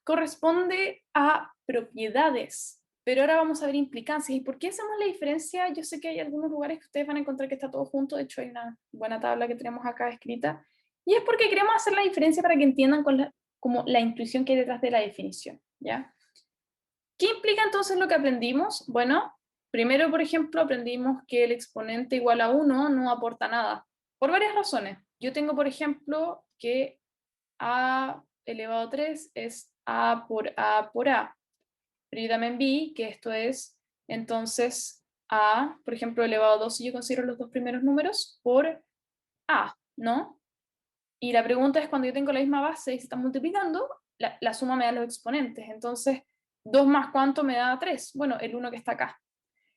corresponde a propiedades, pero ahora vamos a ver implicancias. ¿Y por qué hacemos la diferencia? Yo sé que hay algunos lugares que ustedes van a encontrar que está todo junto, de hecho hay una buena tabla que tenemos acá escrita, y es porque queremos hacer la diferencia para que entiendan como la intuición que hay detrás de la definición, ¿ya? ¿Qué implica entonces lo que aprendimos? Bueno, primero, por ejemplo, aprendimos que el exponente igual a 1 no aporta nada, por varias razones. Yo tengo, por ejemplo, que a elevado a 3 es a por a. Pero yo también vi que esto es, entonces, a, por ejemplo, elevado a 2, si yo considero los dos primeros números, por a, ¿no? Y la pregunta es, cuando yo tengo la misma base y se están multiplicando, la suma me da los exponentes. Entonces, 2 más cuánto me da 3. Bueno, el uno que está acá.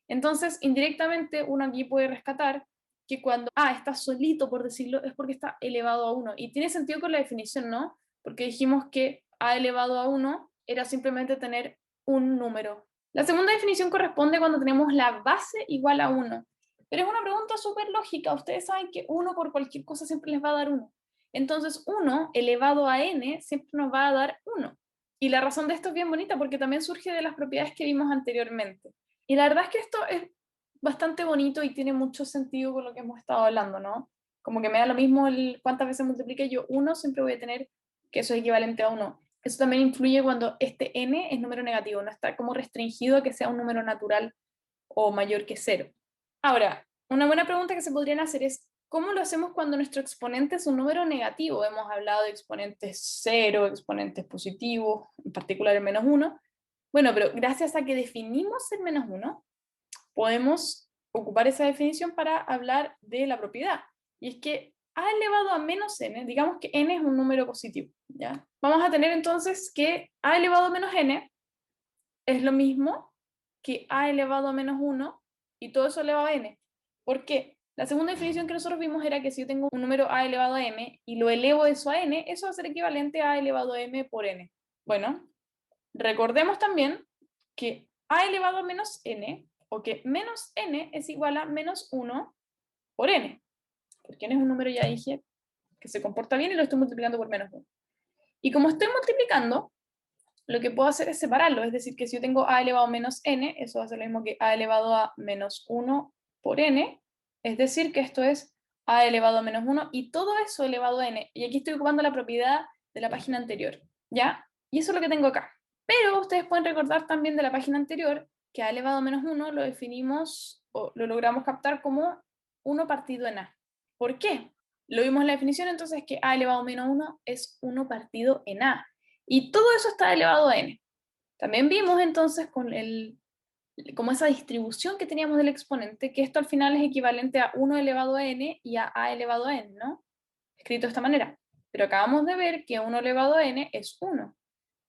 Entonces, indirectamente, uno aquí puede rescatar que cuando A está solito, por decirlo, es porque está elevado a 1. Y tiene sentido con la definición, ¿no? Porque dijimos que A elevado a 1 era simplemente tener un número. La segunda definición corresponde cuando tenemos la base igual a 1. Pero es una pregunta súper lógica. Ustedes saben que 1 por cualquier cosa siempre les va a dar 1. Entonces, 1 elevado a n siempre nos va a dar 1. Y la razón de esto es bien bonita porque también surge de las propiedades que vimos anteriormente. Y la verdad es que esto es bastante bonito y tiene mucho sentido con lo que hemos estado hablando, ¿no? Como que me da lo mismo cuántas veces multiplique yo uno, siempre voy a tener que eso es equivalente a uno. Eso también influye cuando este n es número negativo, no está como restringido a que sea un número natural o mayor que cero. Ahora, una buena pregunta que se podrían hacer es, ¿cómo lo hacemos cuando nuestro exponente es un número negativo? Hemos hablado de exponentes cero, exponentes positivos, en particular el menos uno. Bueno, pero gracias a que definimos el menos uno, podemos ocupar esa definición para hablar de la propiedad. Y es que a elevado a menos n, digamos que n es un número positivo, ¿ya? Vamos a tener entonces que a elevado a menos n es lo mismo que a elevado a menos 1 y todo eso elevado a n. ¿Por qué? La segunda definición que nosotros vimos era que si yo tengo un número a elevado a m y lo elevo eso a n, eso va a ser equivalente a elevado a m por n. Bueno, recordemos también que a elevado a menos n, o que menos n es igual a menos 1 por n, porque n es un número, ya dije, que se comporta bien y lo estoy multiplicando por menos 1. Y como estoy multiplicando, lo que puedo hacer es separarlo, es decir, que si yo tengo a elevado a menos n, eso va a ser lo mismo que a elevado a menos 1 por n, es decir, que esto es a elevado a menos 1 y todo eso elevado a n. Y aquí estoy ocupando la propiedad de la página anterior, ¿ya? Y eso es lo que tengo acá. Pero ustedes pueden recordar también de la página anterior que a elevado a menos 1 lo definimos o lo logramos captar como 1 partido en a. ¿Por qué? Lo vimos en la definición, entonces, que a elevado a menos 1 es 1 partido en a. Y todo eso está elevado a n. También vimos entonces como esa distribución que teníamos del exponente, que esto al final es equivalente a 1 elevado a n y a elevado a n, ¿no? Escrito de esta manera. Pero acabamos de ver que 1 elevado a n es 1.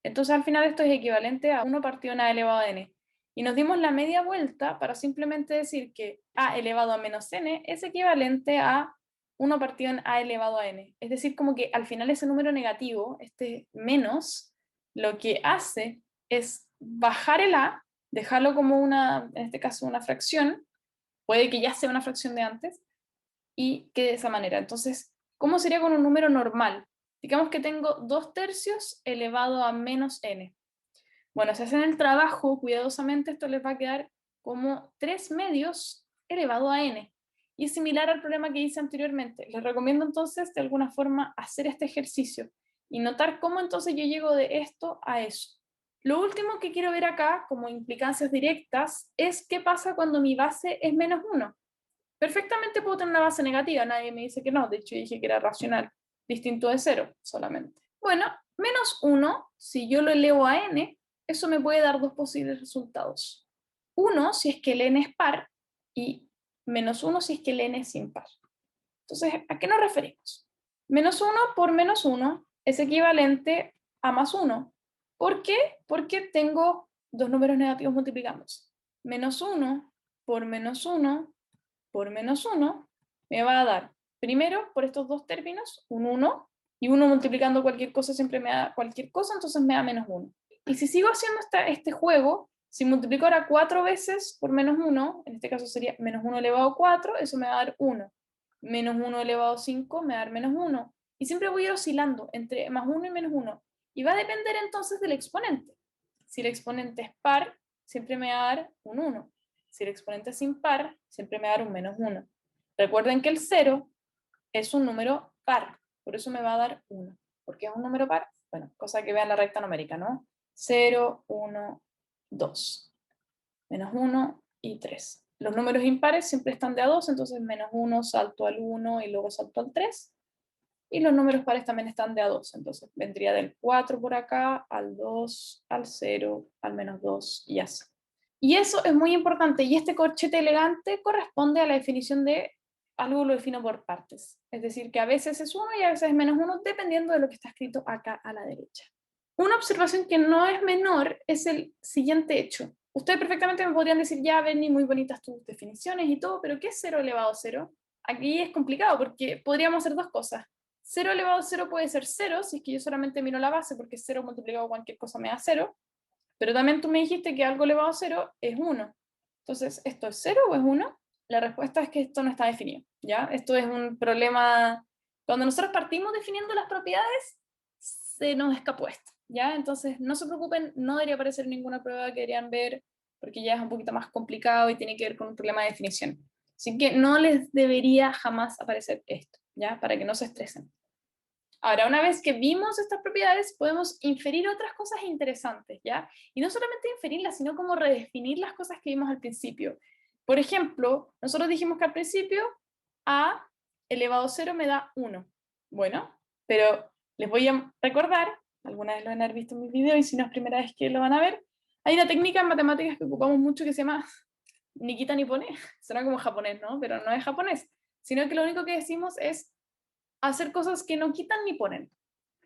Entonces al final esto es equivalente a 1 partido en a elevado a n. Y nos dimos la media vuelta para simplemente decir que a elevado a menos n es equivalente a 1 partido en a elevado a n. Es decir, como que al final ese número negativo, este menos, lo que hace es bajar el a, dejarlo como una, en este caso, una fracción, puede que ya sea una fracción de antes, y quede de esa manera. Entonces, ¿cómo sería con un número normal? Digamos que tengo 2 tercios elevado a menos n. Bueno, si hacen el trabajo cuidadosamente, esto les va a quedar como 3 medios elevado a n. Y es similar al problema que hice anteriormente. Les recomiendo entonces, de alguna forma, hacer este ejercicio y notar cómo entonces yo llego de esto a eso. Lo último que quiero ver acá, como implicancias directas, es qué pasa cuando mi base es menos 1. Perfectamente puedo tener una base negativa, nadie me dice que no, de hecho dije que era racional, distinto de cero solamente. Bueno, menos 1, si yo lo elevo a n, eso me puede dar dos posibles resultados. Uno si es que el n es par y menos 1 si es que el n es impar. Entonces, ¿a qué nos referimos? Menos 1 por menos 1 es equivalente a más 1. ¿Por qué? Porque tengo dos números negativos multiplicándose. Menos 1 por menos 1 por menos 1 me va a dar, primero, por estos dos términos, un 1, y 1 multiplicando cualquier cosa siempre me da cualquier cosa, entonces me da menos 1. Y si sigo haciendo este juego, si multiplico ahora 4 veces por menos 1, en este caso sería menos 1 elevado a 4, eso me va a dar 1. Menos 1 elevado a 5 me va a dar menos 1. Y siempre voy a ir oscilando entre más 1 y menos 1. Y va a depender entonces del exponente. Si el exponente es par, siempre me va a dar un 1. Si el exponente es impar, siempre me va a dar un -1. Recuerden que el 0 es un número par, por eso me va a dar 1. ¿Por qué es un número par? Bueno, cosa que vean la recta numérica, ¿no? 0, 1, 2, -1 y 3. Los números impares siempre están de a 2, entonces -1 salto al 1 y luego salto al 3. Y los números pares también están de a 2, entonces vendría del 4 por acá, al 2, al 0, al -2 y así. Y eso es muy importante, y este corchete elegante corresponde a la definición de algo lo defino por partes. Es decir, que a veces es 1 y a veces es -1, dependiendo de lo que está escrito acá a la derecha. Una observación que no es menor es el siguiente hecho. Ustedes perfectamente me podrían decir, ya, Benny, muy bonitas tus definiciones y todo, pero ¿qué es 0 elevado a 0? Aquí es complicado porque podríamos hacer dos cosas. 0 elevado a 0 puede ser 0, si es que yo solamente miro la base, porque 0 multiplicado con cualquier cosa me da 0, pero también tú me dijiste que algo elevado a 0 es 1. Entonces, ¿esto es 0 o es 1? La respuesta es que esto no está definido, ¿ya? Esto es un problema. Cuando nosotros partimos definiendo las propiedades, se nos escapó esto, ¿ya? Entonces, no se preocupen, no debería aparecer ninguna prueba que deberían ver, porque ya es un poquito más complicado y tiene que ver con un problema de definición. Así que no les debería jamás aparecer esto, ¿ya? Para que no se estresen. Ahora, una vez que vimos estas propiedades, podemos inferir otras cosas interesantes, ¿ya? Y no solamente inferirlas, sino como redefinir las cosas que vimos al principio. Por ejemplo, nosotros dijimos que al principio a elevado a 0 me da 1. Bueno, pero les voy a recordar, alguna vez lo van a haber visto en mis videos y si no es primera vez que lo van a ver, hay una técnica en matemáticas que ocupamos mucho que se llama ni quita ni pone. Suena como japonés, ¿no? Pero no es japonés, sino que lo único que decimos es hacer cosas que no quitan ni ponen.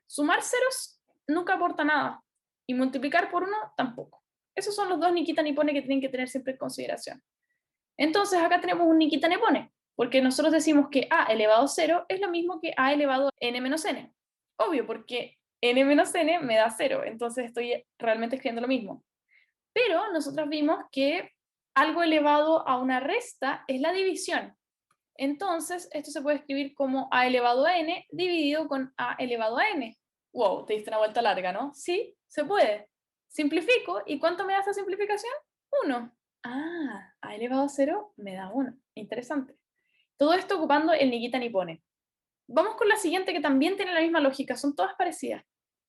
Sumar ceros nunca aporta nada y multiplicar por 1 tampoco. Esos son los dos ni quita ni pone que tienen que tener siempre en consideración. Entonces acá tenemos un ni quita ni pone, porque nosotros decimos que a elevado a 0 es lo mismo que a elevado a n menos n. Obvio, porque n menos n me da 0, entonces estoy realmente escribiendo lo mismo. Pero nosotros vimos que algo elevado a una resta es la división. Entonces, esto se puede escribir como a elevado a n dividido con a elevado a n. Wow, te diste una vuelta larga, ¿no? Sí, se puede. Simplifico, ¿y cuánto me da esa simplificación? 1. Ah, a elevado a 0 me da 1. Interesante. Todo esto ocupando el ni quita ni pone. Vamos con la siguiente que también tiene la misma lógica, son todas parecidas.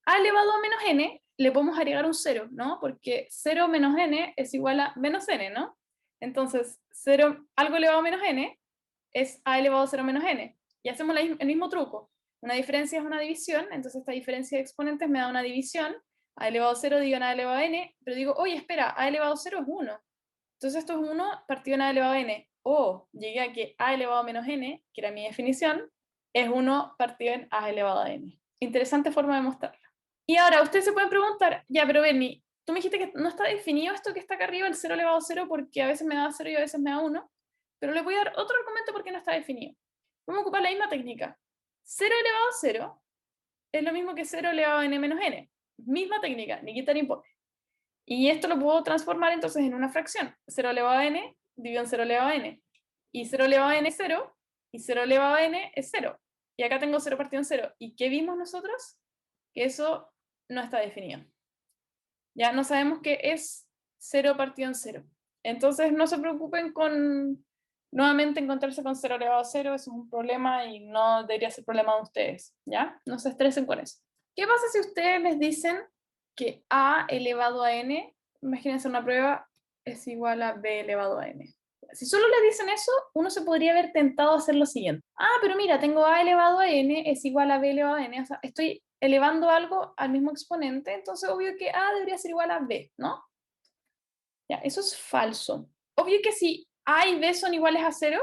A elevado a menos n le podemos agregar un 0, ¿no? Porque 0 menos n es igual a menos n, ¿no? Entonces, 0, algo elevado a menos n es a elevado a 0 menos n. Y hacemos el mismo truco. Una diferencia es una división, entonces esta diferencia de exponentes me da una división. A elevado a 0 digo en a elevado a n, pero digo, oye, espera, a elevado a 0 es 1. Entonces esto es 1 partido en a elevado a n. O llegué a que a elevado a menos n, que era mi definición, es 1 partido en a elevado a n. Interesante forma de mostrarlo. Y ahora, ustedes se pueden preguntar, ya, pero Bernie, tú me dijiste que no está definido esto que está acá arriba, el 0 elevado a 0, porque a veces me da 0 y a veces me da 1, pero le voy a dar otro argumento porque no está definido. Vamos a ocupar la misma técnica. 0 elevado a 0 es lo mismo que 0 elevado a n menos n. Misma técnica, ni quita ni pone. Y esto lo puedo transformar entonces en una fracción. 0 elevado a n dividido en 0 elevado a n. Y 0 elevado a n es 0, y 0 elevado a n es 0. Y acá tengo 0 partido en 0. ¿Y qué vimos nosotros? Que eso no está definido. Ya no sabemos qué es 0 partido en 0. Entonces no se preocupen con nuevamente encontrarse con 0 elevado a 0, eso es un problema y no debería ser problema de ustedes, ¿ya? No se estresen con eso. ¿Qué pasa si ustedes les dicen que a elevado a n, imagínense una prueba, es igual a b elevado a n? Si solo le dicen eso, uno se podría haber tentado a hacer lo siguiente. Ah, pero mira, tengo a elevado a n es igual a b elevado a n, o sea, estoy elevando algo al mismo exponente, entonces obvio que a debería ser igual a b, ¿no? Ya, eso es falso. Obvio que si a y b son iguales a 0,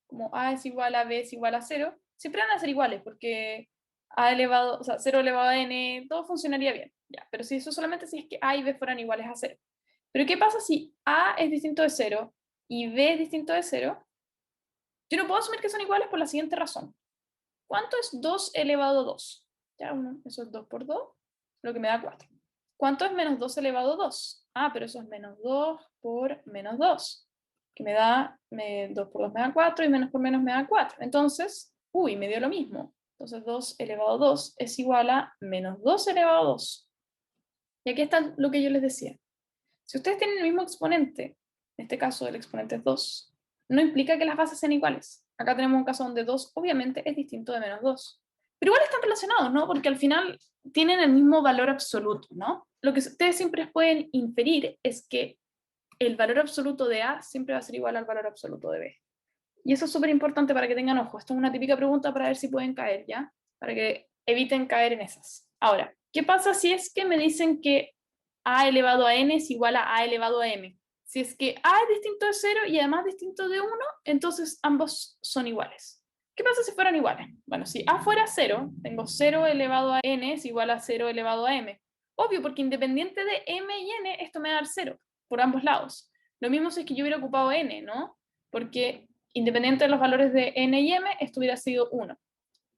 como a es igual a b es igual a 0, siempre van a ser iguales, porque a elevado, o sea, 0 elevado a n, todo funcionaría bien. Ya, pero si eso solamente si es que a y b fueran iguales a 0. Pero ¿qué pasa si a es distinto de 0 y b es distinto de 0? Yo no puedo asumir que son iguales por la siguiente razón. ¿Cuánto es 2 elevado a 2? Ya, eso es 2 por 2, lo que me da 4. ¿Cuánto es menos 2 elevado a 2? Ah, pero eso es menos 2 por menos 2, que me da 2 por 2 me da 4 y menos por menos me da 4. Entonces, uy, me dio lo mismo. Entonces 2 elevado a 2 es igual a menos 2 elevado a 2. Y aquí está lo que yo les decía. Si ustedes tienen el mismo exponente, en este caso el exponente es 2, no implica que las bases sean iguales. Acá tenemos un caso donde 2 obviamente es distinto de menos 2. Pero igual están relacionados, ¿no? Porque al final tienen el mismo valor absoluto, ¿no? Lo que ustedes siempre pueden inferir es que el valor absoluto de A siempre va a ser igual al valor absoluto de B. Y eso es súper importante para que tengan ojo. Esto es una típica pregunta para ver si pueden caer, ¿ya? Para que eviten caer en esas. Ahora, ¿qué pasa si es que me dicen que a elevado a n es igual a elevado a m? Si es que a es distinto de 0 y además distinto de 1, entonces ambos son iguales. ¿Qué pasa si fueran iguales? Bueno, si a fuera 0, tengo 0 elevado a n es igual a 0 elevado a m. Obvio, porque independiente de m y n, esto me da 0 por ambos lados. Lo mismo si es que yo hubiera ocupado n, ¿no? Porque independiente de los valores de n y m, esto hubiera sido 1.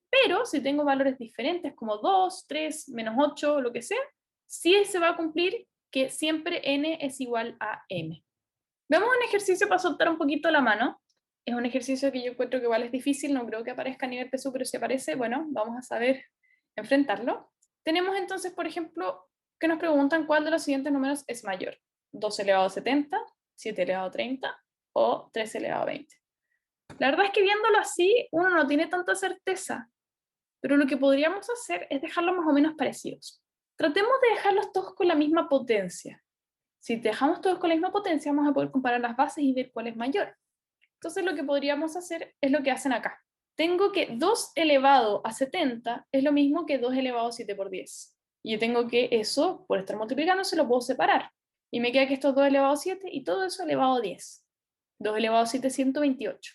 Pero si tengo valores diferentes como 2, 3, menos 8, lo que sea, sí se va a cumplir que siempre n es igual a m. Veamos un ejercicio para soltar un poquito la mano. Es un ejercicio que yo encuentro que igual es difícil, no creo que aparezca a nivel PSU, pero si aparece, bueno, vamos a saber enfrentarlo. Tenemos entonces, por ejemplo, que nos preguntan cuál de los siguientes números es mayor. 2 elevado a 70, 7 elevado a 30 o 3 elevado a 20. La verdad es que viéndolo así, uno no tiene tanta certeza, pero lo que podríamos hacer es dejarlos más o menos parecidos. Tratemos de dejarlos todos con la misma potencia. Si dejamos todos con la misma potencia, vamos a poder comparar las bases y ver cuál es mayor. Entonces lo que podríamos hacer es lo que hacen acá. Tengo que 2 elevado a 70 es lo mismo que 2 elevado a 7 por 10. Y yo tengo que eso, por estar multiplicando, se lo puedo separar. Y me queda que esto es 2 elevado a 7 y todo eso elevado a 10. 2 elevado a 7 es 128.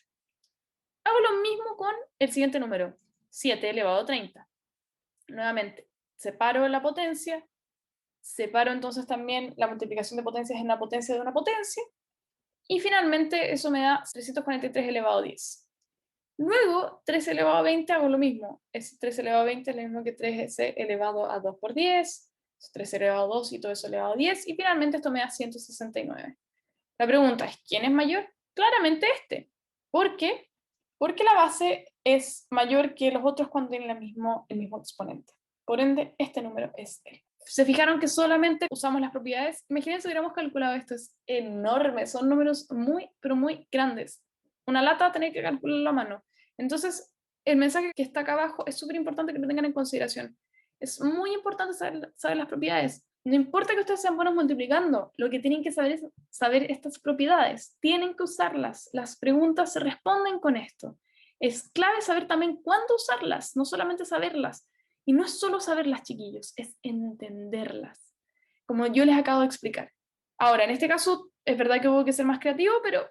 Hago lo mismo con el siguiente número, 7 elevado a 30. Nuevamente, separo la potencia, separo entonces también la multiplicación de potencias en la potencia de una potencia, y finalmente eso me da 343 elevado a 10. Luego, 3 elevado a 20 hago lo mismo. Es 3 elevado a 20 es lo mismo que 3 elevado a 2 por 10, 3 elevado a 2 y todo eso elevado a 10, y finalmente esto me da 169. La pregunta es, ¿quién es mayor? Claramente este. ¿Por qué? Porque la base es mayor que los otros cuando tienen el mismo exponente. Por ende, este número es él. ¿Se fijaron que solamente usamos las propiedades? Imagínense si hubiéramos calculado esto, es enorme, son números muy, pero muy grandes. Una lata tener que calcularlo a mano. Entonces, el mensaje que está acá abajo es súper importante que lo tengan en consideración. Es muy importante saber las propiedades. No importa que ustedes sean buenos multiplicando, lo que tienen que saber es saber estas propiedades. Tienen que usarlas. Las preguntas se responden con esto. Es clave saber también cuándo usarlas, no solamente saberlas. Y no es solo saberlas, chiquillos, es entenderlas, como yo les acabo de explicar. Ahora, en este caso, es verdad que hubo que ser más creativo, pero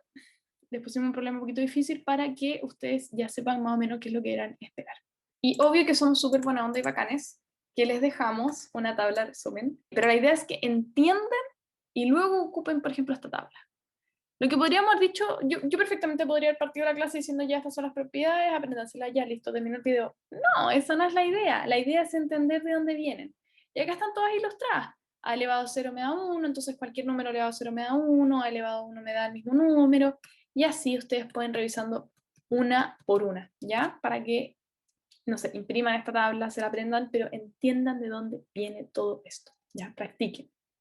les pusimos un problema un poquito difícil para que ustedes ya sepan más o menos qué es lo que eran esperar. Y obvio que somos súper buena onda y bacanes, que les dejamos una tabla de resumen, pero la idea es que entiendan y luego ocupen, por ejemplo, esta tabla. Lo que podríamos haber dicho, yo perfectamente podría haber partido la clase diciendo ya estas son las propiedades, apréndanselas ya, listo, termino el video. No, esa no es la idea. La idea es entender de dónde vienen. Y acá están todas ilustradas. A elevado a 0 me da 1, entonces cualquier número elevado a 0 me da 1, a elevado a 1 me da el mismo número, y así ustedes pueden revisando una por una, ¿ya? Para que, no sé, impriman esta tabla, se la aprendan, pero entiendan de dónde viene todo esto, ¿ya? Practiquen.